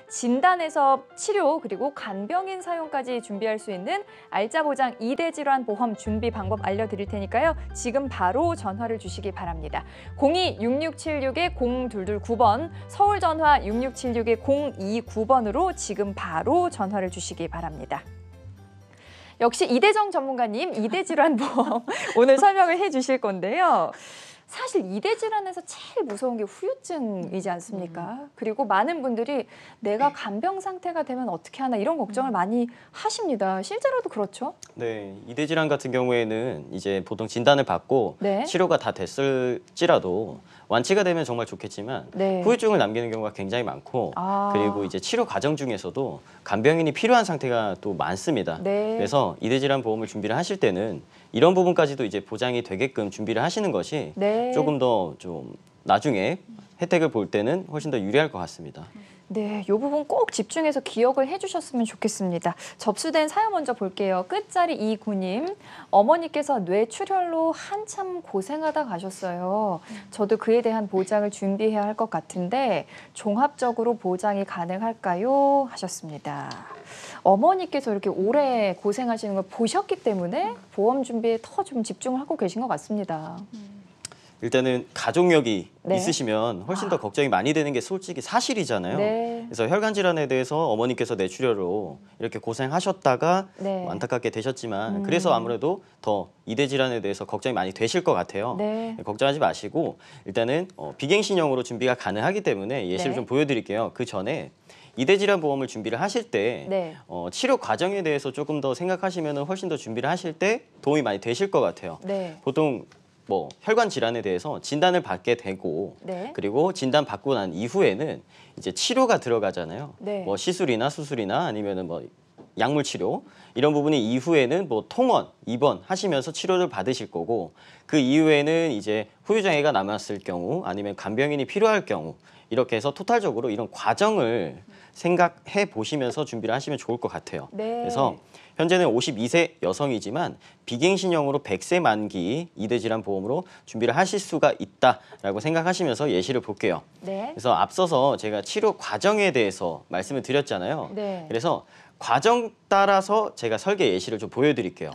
진단에서 치료 그리고 간병인 사용까지 준비할 수 있는 알짜 보장 2대 질환 보험 준비 방법 알려드릴 테니까요. 지금 바로 전화를 주시기 바랍니다. 02-6676-0229번, 서울 전화 6676-029번으로 지금 바로 전화를 주시기 바랍니다. 역시 이대정 전문가님, 2대 질환 보험 오늘 설명을 해주실 건데요. 사실 2대 질환에서 제일 무서운 게 후유증이지 않습니까? 그리고 많은 분들이 내가 간병 상태가 되면 어떻게 하나 이런 걱정을 많이 하십니다. 실제로도 그렇죠? 네, 2대 질환 같은 경우에는 이제 보통 진단을 받고 네. 치료가 다 됐을지라도 완치가 되면 정말 좋겠지만 네. 후유증을 남기는 경우가 굉장히 많고 그리고 이제 치료 과정 중에서도 간병인이 필요한 상태가 또 많습니다. 네. 그래서 2대 질환 보험을 준비를 하실 때는 이런 부분까지도 이제 보장이 되게끔 준비를 하시는 것이 네. 조금 더 좀 나중에 혜택을 볼 때는 훨씬 더 유리할 것 같습니다. 네, 이 부분 꼭 집중해서 기억을 해주셨으면 좋겠습니다. 접수된 사연 먼저 볼게요. 끝자리 29님, 어머니께서 뇌출혈로 한참 고생하다 가셨어요. 저도 그에 대한 보장을 준비해야 할 것 같은데 종합적으로 보장이 가능할까요? 하셨습니다. 어머니께서 이렇게 오래 고생하시는 걸 보셨기 때문에 보험 준비에 더 좀 집중을 하고 계신 것 같습니다. 일단은 가족력이 네. 있으시면 훨씬 더 걱정이 많이 되는 게 솔직히 사실이잖아요. 네. 그래서 혈관 질환에 대해서 어머니께서 뇌출혈로 이렇게 고생하셨다가 네. 안타깝게 되셨지만 그래서 아무래도 더 2대 질환에 대해서 걱정이 많이 되실 것 같아요. 네. 걱정하지 마시고 일단은 비갱신형으로 준비가 가능하기 때문에 예시를 네. 좀 보여드릴게요. 그 전에 2대 질환 보험을 준비를 하실 때 네. 치료 과정에 대해서 조금 더 생각하시면 훨씬 더 준비를 하실 때 도움이 많이 되실 것 같아요. 네. 보통 뭐 혈관 질환에 대해서 진단을 받게 되고 네. 그리고 진단 받고 난 이후에는 이제 치료가 들어가잖아요. 네. 뭐 시술이나 수술이나 아니면은 뭐 약물 치료 이런 부분이 이후에는 뭐 통원, 입원 하시면서 치료를 받으실 거고 그 이후에는 이제 후유장애가 남았을 경우 아니면 간병인이 필요할 경우 이렇게 해서 토탈적으로 이런 과정을 생각해 보시면서 준비를 하시면 좋을 것 같아요. 네. 그래서 현재는 52세 여성이지만 비갱신형으로 100세 만기 2대 질환 보험으로 준비를 하실 수가 있다라고 생각하시면서 예시를 볼게요. 네. 그래서 앞서서 제가 치료 과정에 대해서 말씀을 드렸잖아요. 네. 그래서 과정 따라서 제가 설계 예시를 좀 보여드릴게요.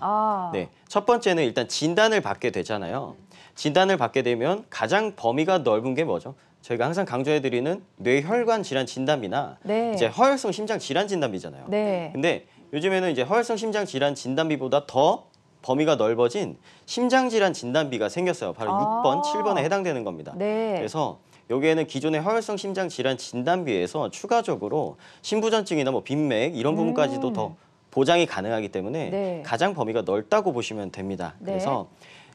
네, 첫 번째는 일단 진단을 받게 되잖아요. 진단을 받게 되면 가장 범위가 넓은 게 뭐죠? 저희가 항상 강조해드리는 뇌혈관 질환 진단비나 네. 이제 허혈성 심장 질환 진단비잖아요. 네. 근데 요즘에는 이제 허혈성 심장 질환 진단비보다 더 범위가 넓어진 심장 질환 진단비가 생겼어요. 바로 6번, 7번에 해당되는 겁니다. 네. 그래서 여기에는 기존의 허혈성 심장 질환 진단비에서 추가적으로 심부전증이나 뭐 빈맥 이런 부분까지도 더 보장이 가능하기 때문에 네. 가장 범위가 넓다고 보시면 됩니다. 네. 그래서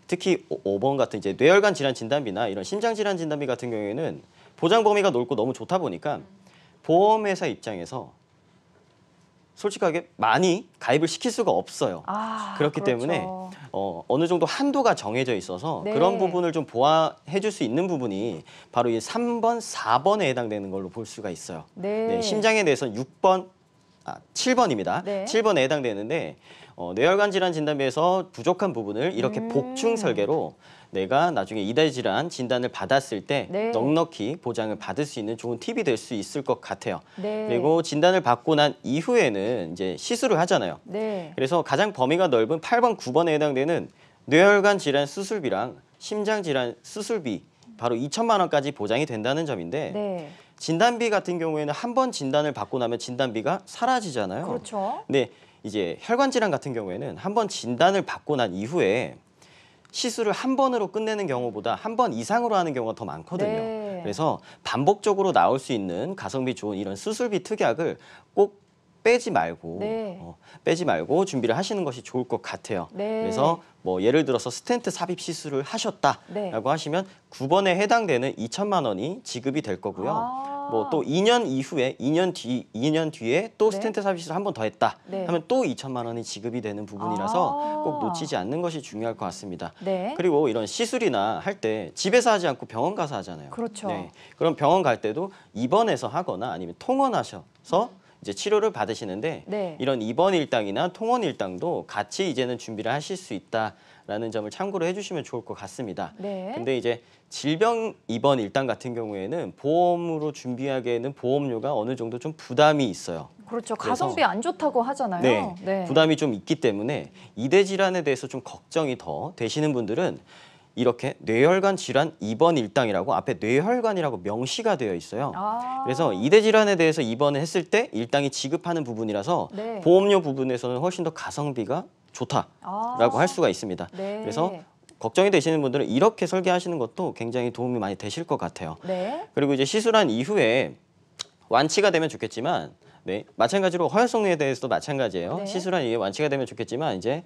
특히 5번 같은 이제 뇌혈관 질환 진단비나 이런 심장 질환 진단비 같은 경우에는 보장 범위가 넓고 너무 좋다 보니까 보험회사 입장에서 솔직하게 많이 가입을 시킬 수가 없어요. 그렇기 그렇죠. 때문에 어느 정도 한도가 정해져 있어서 네. 그런 부분을 좀 보완해 줄 수 있는 부분이 바로 이 3번, 4번에 해당되는 걸로 볼 수가 있어요. 네. 네, 심장에 대해서는 7번입니다. 네. 7번에 해당되는데 뇌혈관 질환 진단비에서 부족한 부분을 이렇게 복충 설계로 내가 나중에 2대 질환 진단을 받았을 때 네. 넉넉히 보장을 받을 수 있는 좋은 팁이 될 수 있을 것 같아요. 네. 그리고 진단을 받고 난 이후에는 이제 시술을 하잖아요. 네. 그래서 가장 범위가 넓은 8번, 9번에 해당되는 뇌혈관 질환 수술비랑 심장 질환 수술비 바로 2천만 원까지 보장이 된다는 점인데 네. 진단비 같은 경우에는 한 번 진단을 받고 나면 진단비가 사라지잖아요. 그렇죠. 근데 이제 혈관 질환 같은 경우에는 한 번 진단을 받고 난 이후에 시술을 한 번으로 끝내는 경우보다 한 번 이상으로 하는 경우가 더 많거든요. 네. 그래서 반복적으로 나올 수 있는 가성비 좋은 이런 수술비 특약을 꼭 빼지 말고 네. 빼지 말고 준비를 하시는 것이 좋을 것 같아요. 네. 그래서 뭐 예를 들어서 스텐트 삽입 시술을 하셨다라고 네. 하시면 9번에 해당되는 2천만 원이 지급이 될 거고요. 뭐 또 2년 이후에 2년 뒤에 또 네. 스텐트 삽입 시술 한 번 더 했다 네. 하면 또 2천만 원이 지급이 되는 부분이라서 꼭 놓치지 않는 것이 중요할 것 같습니다. 네. 그리고 이런 시술이나 할 때 집에서 하지 않고 병원 가서 하잖아요. 그렇죠. 그럼 병원 갈 때도 입원해서 하거나 아니면 통원하셔서 이제 치료를 받으시는데 네. 이런 입원 일당이나 통원 일당도 같이 이제는 준비를 하실 수 있다라는 점을 참고로 해주시면 좋을 것 같습니다. 네. 근데 이제 질병 입원 일당 같은 경우에는 보험으로 준비하기에는 보험료가 어느 정도 좀 부담이 있어요. 그렇죠. 그래서 가성비 안 좋다고 하잖아요. 네, 부담이 좀 있기 때문에 이대 질환에 대해서 좀 걱정이 더 되시는 분들은 이렇게 뇌혈관 질환 입원 일당이라고 앞에 뇌혈관이라고 명시가 되어 있어요. 아. 그래서 이대 질환에 대해서 입원을 했을 때 일당이 지급하는 부분이라서 네. 보험료 부분에서는 훨씬 더 가성비가 좋다라고 할 수가 있습니다. 네. 그래서 걱정이 되시는 분들은 이렇게 설계하시는 것도 굉장히 도움이 많이 되실 것 같아요. 네. 그리고 이제 시술한 이후에 완치가 되면 좋겠지만 네, 마찬가지로 허혈성리에 대해서도 마찬가지예요. 네. 시술한 이후에 완치가 되면 좋겠지만 이제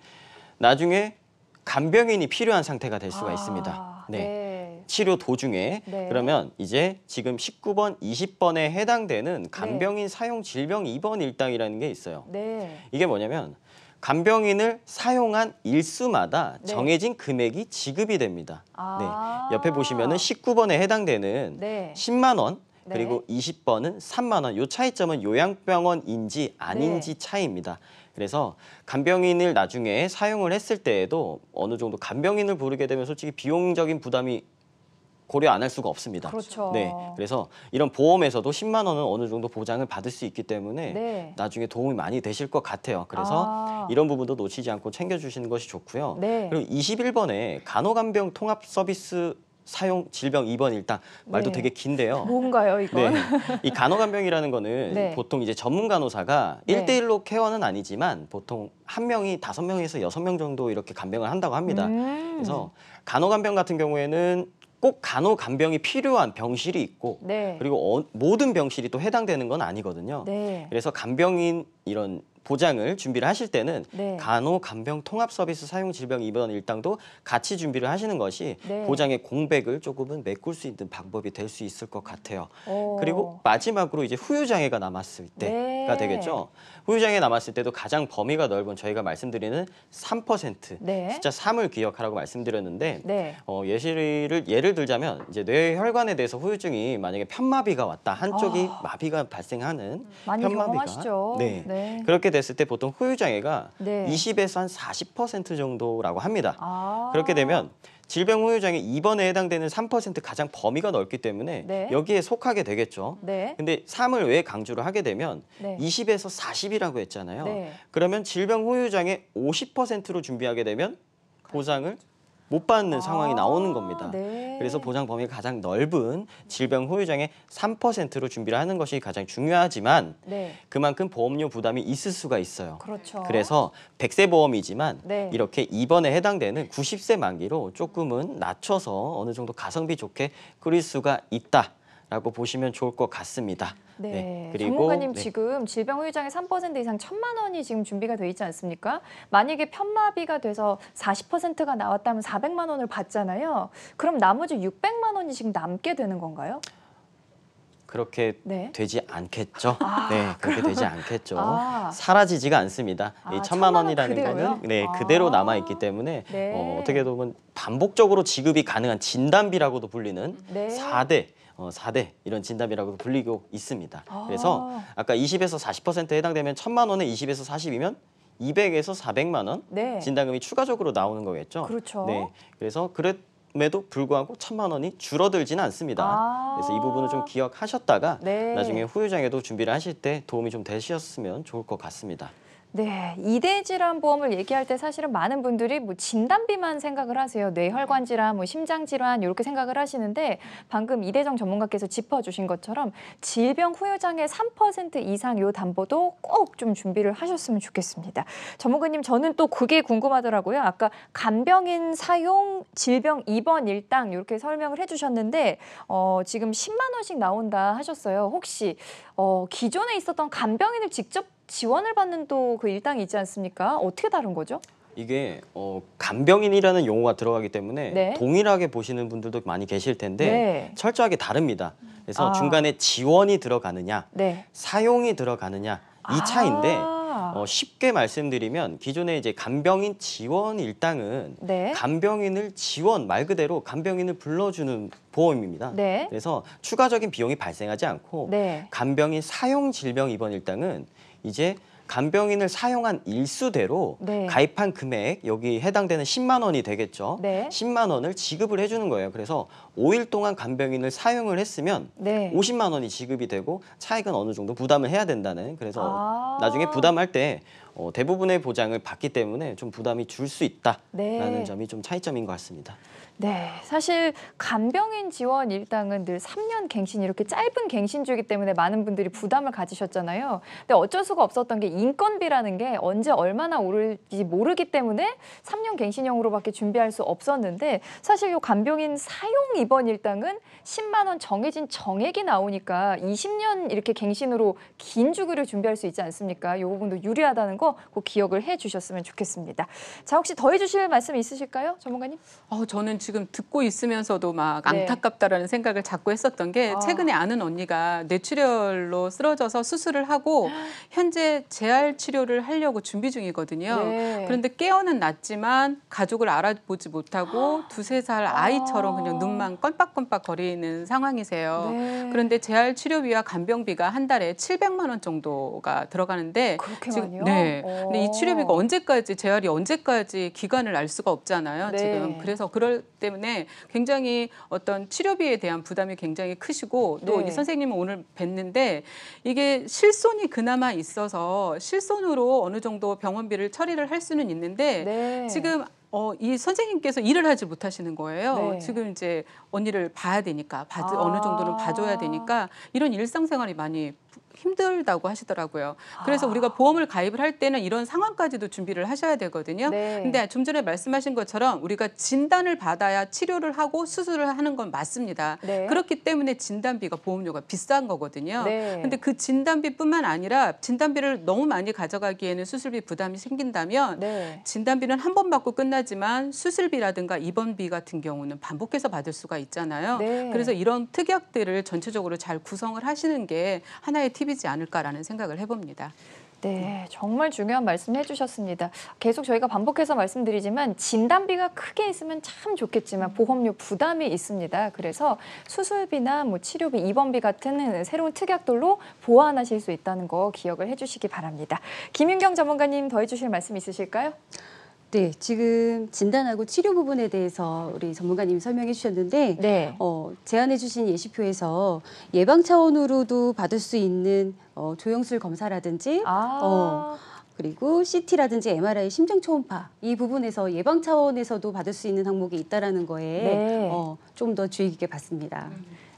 나중에 간병인이 필요한 상태가 될 수가 있습니다. 네. 네. 치료 도중에 네. 그러면 이제 지금 19번, 20번에 해당되는 간병인 사용 질병 입원 일당이라는 게 있어요. 네. 이게 뭐냐면 간병인을 사용한 일수마다 네. 정해진 금액이 지급이 됩니다. 아. 네. 옆에 보시면은 19번에 해당되는 네. 10만 원 네. 그리고 20번은 3만 원. 요 차이점은 요양병원인지 아닌지 네. 차이입니다. 그래서 간병인을 나중에 사용을 했을 때에도 어느 정도 간병인을 부르게 되면 솔직히 비용적인 부담이 고려 안 할 수가 없습니다. 그렇죠. 네, 그래서 이런 보험에서도 10만 원은 어느 정도 보장을 받을 수 있기 때문에 네. 나중에 도움이 많이 되실 것 같아요. 그래서 아. 이런 부분도 놓치지 않고 챙겨주시는 것이 좋고요. 네. 그리고 21번에 간호간병 통합 서비스 사용 질병 입원 일당 말도 네. 되게 긴데요. 뭔가요, 이건? 네, 이 간호간병이라는 거는 네. 보통 이제 전문 간호사가 네. 1대1로 케어는 아니지만 보통 한 명이 5명에서 6명 정도 이렇게 간병을 한다고 합니다. 그래서 간호간병 같은 경우에는 꼭 간호간병이 필요한 병실이 있고 네. 그리고 모든 병실이 또 해당되는 건 아니거든요. 네. 그래서 간병인 이런 보장을 준비를 하실 때는 네. 간호 간병 통합 서비스 사용 질병 입원 일당도 같이 준비를 하시는 것이 네. 보장의 공백을 조금은 메꿀 수 있는 방법이 될 수 있을 것 같아요. 오. 그리고 마지막으로 이제 후유 장애가 남았을 때가 네. 되겠죠. 후유 장애 남았을 때도 가장 범위가 넓은 저희가 말씀드리는 3% 네. 숫자 3을 기억하라고 말씀드렸는데 네. 예를 들자면 이제 뇌혈관에 대해서 후유증이 만약에 편마비가 왔다 한쪽이 마비가 발생하는 많이 경험하시죠. 네. 네. 그렇게 됐을 때 보통 후유 장애가 네. 20에서 한 40% 정도라고 합니다. 아. 그렇게 되면 질병 후유 장애 2번에 해당되는 3% 가장 범위가 넓기 때문에 네. 여기에 속하게 되겠죠. 네. 근데 3을 왜 강조를 하게 되면 네. 20에서 40이라고 했잖아요. 네. 그러면 질병 후유 장애 50%로 준비하게 되면 보장을 못 받는 상황이 나오는 겁니다. 네. 그래서 보장 범위가 가장 넓은 질병 후유 장애 3%로 준비를 하는 것이 가장 중요하지만 네. 그만큼 보험료 부담이 있을 수가 있어요. 그렇죠. 그래서 100세 보험이지만 네. 이렇게 2번에 해당되는 90세 만기로 조금은 낮춰서 어느 정도 가성비 좋게 꾸릴 수가 있다라고 보시면 좋을 것 같습니다. 네. 그리고 전문가님 지금 질병 후유장애 3% 이상 1,000만 원이 지금 준비가 돼 있지 않습니까? 만약에 편마비가 돼서 40%가 나왔다면 400만 원을 받잖아요. 그럼 나머지 600만 원이 지금 남게 되는 건가요? 그렇게 네. 되지 않겠죠. 네, 그렇게 되지 않겠죠. 아. 사라지지가 않습니다. 아, 이 1,000만 1,000만 원 원이라는 그대로요? 거는 네, 아. 그대로 남아 있기 때문에 네. 어떻게 보면 반복적으로 지급이 가능한 진단비라고도 불리는 네. 4대 이런 진단비라고도 불리고 있습니다. 아. 그래서 아까 20에서 40%에 해당되면 1,000만 원에 20에서 40이면 200에서 400만 원 네. 진단금이 추가적으로 나오는 거겠죠. 그렇죠. 네, 그래서 그럼에도 불구하고 1,000만 원이 줄어들지는 않습니다. 아. 그래서 이 부분을 좀 기억하셨다가 네. 나중에 후유장애도 준비를 하실 때 도움이 좀 되셨으면 좋을 것 같습니다. 네, 이대 질환 보험을 얘기할 때 사실은 많은 분들이 뭐 진단비만 생각을 하세요. 뇌혈관 질환, 뭐 심장 질환 이렇게 생각을 하시는데 방금 이대정 전문가께서 짚어주신 것처럼 질병 후유 장애 3% 이상 요 담보도 꼭 좀 준비를 하셨으면 좋겠습니다. 전문가님, 저는 또 그게 궁금하더라고요. 아까 간병인 사용 질병 입원 일당 이렇게 설명을 해주셨는데 지금 10만 원씩 나온다 하셨어요. 혹시 기존에 있었던 간병인을 직접 지원을 받는 또 그 일당이 있지 않습니까? 어떻게 다른 거죠? 이게 간병인이라는 용어가 들어가기 때문에 네. 동일하게 보시는 분들도 많이 계실 텐데 네. 철저하게 다릅니다. 그래서 아. 중간에 지원이 들어가느냐, 네. 사용이 들어가느냐 이 차이인데 쉽게 말씀드리면 기존에 이제 간병인 지원 일당은 네. 간병인을 지원 말 그대로 간병인을 불러주는 보험입니다. 네. 그래서 추가적인 비용이 발생하지 않고 네. 간병인 사용 질병 입원 일당은 이제 간병인을 사용한 일수대로 네. 가입한 금액 여기 해당되는 10만 원이 되겠죠. 네. 10만 원을 지급을 해주는 거예요. 그래서 5일 동안 간병인을 사용을 했으면 네. 50만 원이 지급이 되고 차액은 어느 정도 부담을 해야 된다는 그래서 아. 나중에 부담할 때 대부분의 보장을 받기 때문에 좀 부담이 줄 수 있다라는 네. 점이 좀 차이점인 것 같습니다. 네, 사실 간병인 지원 일당은 늘 3년 갱신 이렇게 짧은 갱신주이기 때문에 많은 분들이 부담을 가지셨잖아요. 근데 어쩔 수가 없었던 게 인건비라는 게 언제 얼마나 오를지 모르기 때문에 3년 갱신형으로밖에 준비할 수 없었는데 사실 이 간병인 사용 입원 일당은 10만 원 정해진 정액이 나오니까 20년 이렇게 갱신으로 긴 주기를 준비할 수 있지 않습니까? 이 부분도 유리하다는 거 꼭 기억을 해주셨으면 좋겠습니다. 자, 혹시 더해주실 말씀 있으실까요, 전문가님? 저는 지금 듣고 있으면서도 막 네. 안타깝다라는 생각을 자꾸 했었던 게 최근에 아는 언니가 뇌출혈로 쓰러져서 수술을 하고 현재 재활 치료를 하려고 준비 중이거든요. 네. 그런데 깨어는 났지만 가족을 알아보지 못하고 2~3살 아이처럼 그냥 눈만 껌빡껌빡 거리는 상황이세요. 네. 그런데 재활 치료비와 간병비가 한 달에 700만 원 정도가 들어가는데 그렇게 지금 많이요? 네. 근데 이 치료비가 언제까지 재활이 언제까지 기간을 알 수가 없잖아요. 네. 지금 그래서 그럴 때문에 굉장히 어떤 치료비에 대한 부담이 굉장히 크시고 또 네. 이 선생님은 오늘 뵀는데 이게 실손이 그나마 있어서 실손으로 어느 정도 병원비를 처리를 할 수는 있는데 네. 지금 이 선생님께서 일을 하지 못하시는 거예요. 네. 지금 이제 언니를 봐야 되니까 어느 정도는 봐줘야 되니까 이런 일상생활이 많이 힘들다고 하시더라고요. 그래서 우리가 보험을 가입을 할 때는 이런 상황까지도 준비를 하셔야 되거든요. 네. 근데 좀 전에 말씀하신 것처럼 우리가 진단을 받아야 치료를 하고 수술을 하는 건 맞습니다. 네. 그렇기 때문에 진단비가 보험료가 비싼 거거든요. 네. 근데 그 진단비뿐만 아니라 진단비를 너무 많이 가져가기에는 수술비 부담이 생긴다면 네. 진단비는 한 번 받고 끝나지만 수술비라든가 입원비 같은 경우는 반복해서 받을 수가 있잖아요. 네. 그래서 이런 특약들을 전체적으로 잘 구성을 하시는 게 하나의 팁이지 않을까라는 생각을 해봅니다. 네, 정말 중요한 말씀 해주셨습니다. 계속 저희가 반복해서 말씀드리지만 진단비가 크게 있으면 참 좋겠지만 보험료 부담이 있습니다. 그래서 수술비나 뭐 치료비, 입원비 같은 새로운 특약들로 보완하실 수 있다는 거 기억을 해주시기 바랍니다. 김윤경 전문가님 더해주실 말씀 있으실까요? 네, 지금 진단하고 치료 부분에 대해서 우리 전문가님이 설명해 주셨는데 네. 제안해 주신 예시표에서 예방 차원으로도 받을 수 있는 조영술 검사라든지 그리고 CT라든지 MRI 심장 초음파 이 부분에서 예방 차원에서도 받을 수 있는 항목이 있다라는 거에 네. 좀 더 주의 깊게 봤습니다.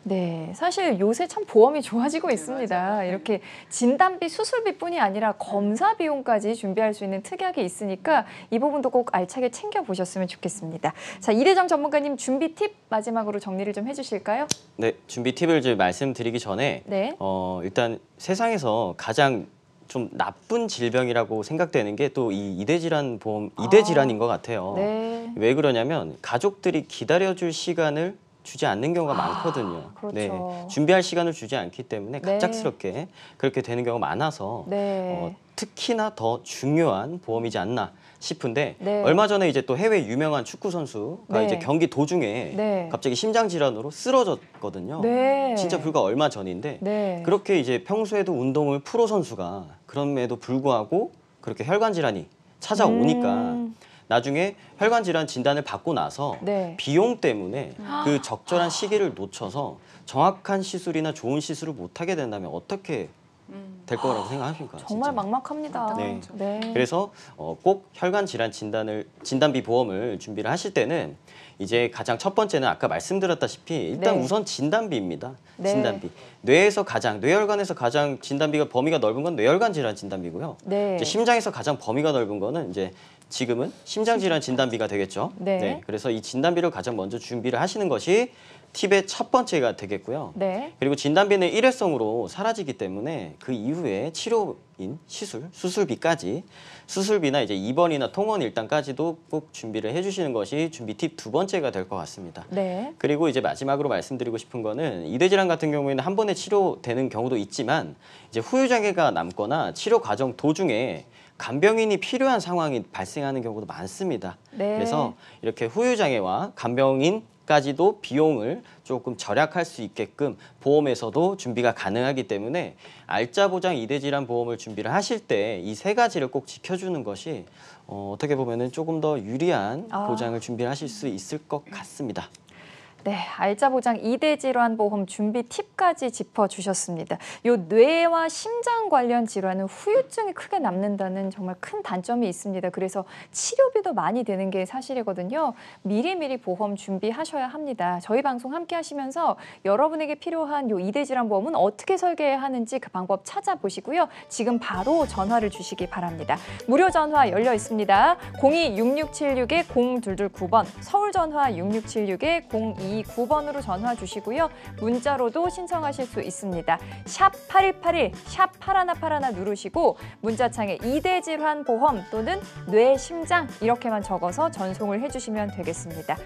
네, 사실 요새 참 보험이 좋아지고 있습니다. 맞아요. 이렇게 진단비, 수술비뿐이 아니라 검사 비용까지 준비할 수 있는 특약이 있으니까 이 부분도 꼭 알차게 챙겨보셨으면 좋겠습니다. 자, 이대정 전문가님 준비 팁 마지막으로 정리를 좀 해주실까요? 네, 준비 팁을 좀 말씀드리기 전에 네. 일단 세상에서 가장 좀 나쁜 질병이라고 생각되는 게 또 이 이대 질환 보험 이대 질환인 것 같아요. 네. 왜 그러냐면 가족들이 기다려줄 시간을 주지 않는 경우가 많거든요. 그렇죠. 네, 준비할 시간을 주지 않기 때문에 네. 갑작스럽게 그렇게 되는 경우가 많아서 네. 특히나 더 중요한 보험이지 않나 싶은데 네. 얼마 전에 이제 또 해외 유명한 축구 선수가 네. 이제 경기 도중에 네. 갑자기 심장 질환으로 쓰러졌거든요. 네. 진짜 불과 얼마 전인데 네. 그렇게 이제 평소에도 운동을 프로 선수가 그럼에도 불구하고 그렇게 혈관 질환이 찾아오니까 나중에 혈관 질환 진단을 받고 나서 네. 비용 때문에 그 적절한 시기를 놓쳐서 정확한 시술이나 좋은 시술을 못 하게 된다면 어떻게 될 거라고 생각하십니까? 정말 진짜? 막막합니다. 네. 네. 그래서 꼭 혈관 질환 진단비 보험을 준비를 하실 때는 이제 가장 첫 번째는 아까 말씀드렸다시피 일단 네. 우선 진단비입니다. 네. 진단비. 뇌혈관에서 가장 진단비가 범위가 넓은 건 뇌혈관 질환 진단비고요. 네. 이제 심장에서 가장 범위가 넓은 거는 이제 지금은 심장 질환 진단비가 되겠죠. 네. 그래서 이 진단비를 가장 먼저 준비를 하시는 것이 팁의 첫 번째가 되겠고요. 네. 그리고 진단비는 일회성으로 사라지기 때문에 그 이후에 치료인 수술비까지 수술비나 이제 입원이나 통원 일당까지도 꼭 준비를 해주시는 것이 준비 팁 두 번째가 될 것 같습니다. 네. 그리고 이제 마지막으로 말씀드리고 싶은 거는 이대 질환 같은 경우에는 한 번에 치료되는 경우도 있지만 이제 후유 장애가 남거나 치료 과정 도중에 간병인이 필요한 상황이 발생하는 경우도 많습니다. 네. 그래서 이렇게 후유 장애와 간병인까지도 비용을 조금 절약할 수 있게끔 보험에서도 준비가 가능하기 때문에 알짜 보장 이대 질환 보험을 준비를 하실 때 이 세 가지를 꼭 지켜주는 것이 어떻게 보면은 조금 더 유리한 보장을 준비하실 수 있을 것 같습니다. 네, 알짜 보장 이대 질환 보험 준비 팁까지 짚어주셨습니다. 요 뇌와 심장 관련 질환은 후유증이 크게 남는다는 정말 큰 단점이 있습니다. 그래서 치료비도 많이 드는 게 사실이거든요. 미리미리 보험 준비하셔야 합니다. 저희 방송 함께 하시면서 여러분에게 필요한 요 이대 질환 보험은 어떻게 설계해야 하는지 그 방법 찾아보시고요. 지금 바로 전화를 주시기 바랍니다. 무료 전화 열려 있습니다. 02-6676-0229번, 서울 전화 6676-0229번으로 전화 주시고요. 문자로도 신청하실 수 있습니다. 샵 8181, 샵 8181 누르시고 문자창에 이대 질환 보험 또는 뇌, 심장 이렇게만 적어서 전송을 해주시면 되겠습니다.